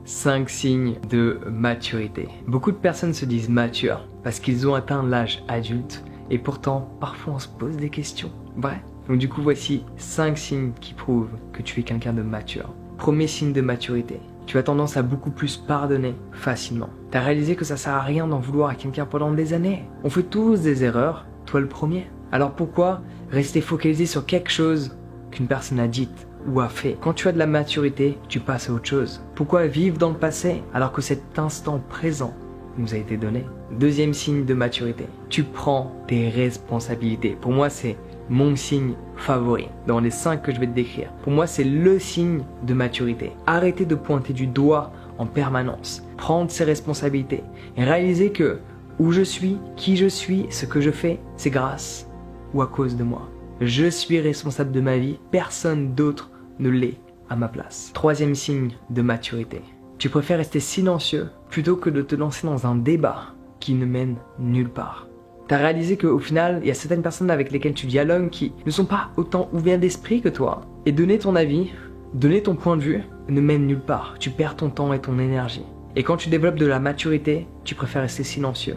5 signes de maturité. Beaucoup de personnes se disent matures parce qu'ils ont atteint l'âge adulte et pourtant parfois on se pose des questions. Vrai. Donc du coup voici 5 signes qui prouvent que tu es quelqu'un de mature. Premier signe de maturité. Tu as tendance à beaucoup plus pardonner facilement. Tu as réalisé que ça sert à rien d'en vouloir à quelqu'un pendant des années. On fait tous des erreurs, toi le premier. Alors pourquoi rester focalisé sur quelque chose qu'une personne a dite ou a fait? Quand tu as de la maturité, tu passes à autre chose. Pourquoi vivre dans le passé alors que cet instant présent nous a été donné? Deuxième signe de maturité. Tu prends tes responsabilités. Pour moi, c'est mon signe favori dans les 5 que je vais te décrire. Pour moi, c'est le signe de maturité. Arrêtez de pointer du doigt en permanence. Prendre ses responsabilités et réaliser que où je suis, qui je suis, ce que je fais, c'est grâce ou à cause de moi. Je suis responsable de ma vie, personne d'autre ne l'est à ma place. Troisième signe de maturité. Tu préfères rester silencieux plutôt que de te lancer dans un débat qui ne mène nulle part. Tu as réalisé qu'au final, il y a certaines personnes avec lesquelles tu dialogues qui ne sont pas autant ouverts d'esprit que toi. Et donner ton avis, donner ton point de vue, ne mène nulle part. Tu perds ton temps et ton énergie. Et quand tu développes de la maturité, tu préfères rester silencieux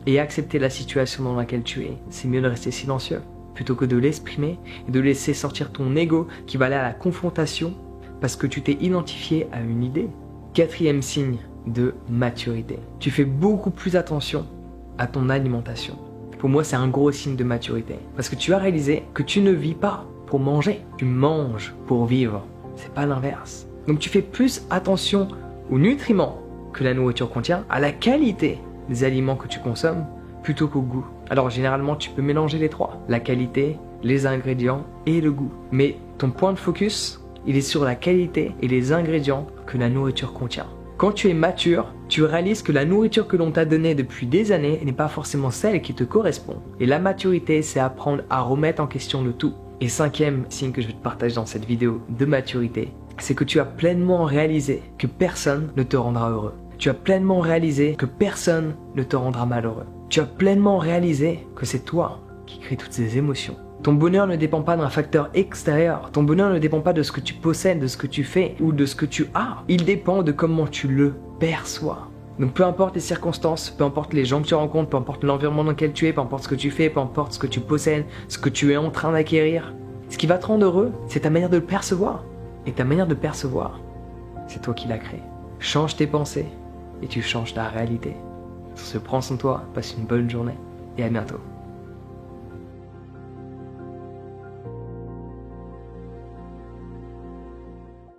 et accepter la situation dans laquelle tu es. C'est mieux de rester silencieux plutôt que de l'exprimer et de laisser sortir ton ego qui va aller à la confrontation parce que tu t'es identifié à une idée. Quatrième signe de maturité. Tu fais beaucoup plus attention à ton alimentation. Pour moi, c'est un gros signe de maturité parce que tu as réalisé que tu ne vis pas pour manger, tu manges pour vivre. C'est pas l'inverse. Donc tu fais plus attention aux nutriments que la nourriture contient, à la qualité des aliments que tu consommes plutôt qu'au goût. Alors généralement tu peux mélanger les trois, la qualité, les ingrédients et le goût. Mais ton point de focus, il est sur la qualité et les ingrédients que la nourriture contient. Quand tu es mature, tu réalises que la nourriture que l'on t'a donnée depuis des années n'est pas forcément celle qui te correspond. Et la maturité, c'est apprendre à remettre en question le tout. Et cinquième signe que je vais te partager dans cette vidéo de maturité, c'est que tu as pleinement réalisé que personne ne te rendra heureux. Tu as pleinement réalisé que personne ne te rendra malheureux. Tu as pleinement réalisé que c'est toi qui crée toutes ces émotions. Ton bonheur ne dépend pas d'un facteur extérieur. Ton bonheur ne dépend pas de ce que tu possèdes, de ce que tu fais ou de ce que tu as. Il dépend de comment tu le perçois. Donc peu importe les circonstances, peu importe les gens que tu rencontres, peu importe l'environnement dans lequel tu es, peu importe ce que tu fais, peu importe ce que tu possèdes, ce que tu es en train d'acquérir, ce qui va te rendre heureux, c'est ta manière de le percevoir. Et ta manière de percevoir, c'est toi qui l'as créé. Change tes pensées et tu changes ta réalité. Sur ce, prends soin de toi, passe une bonne journée et à bientôt.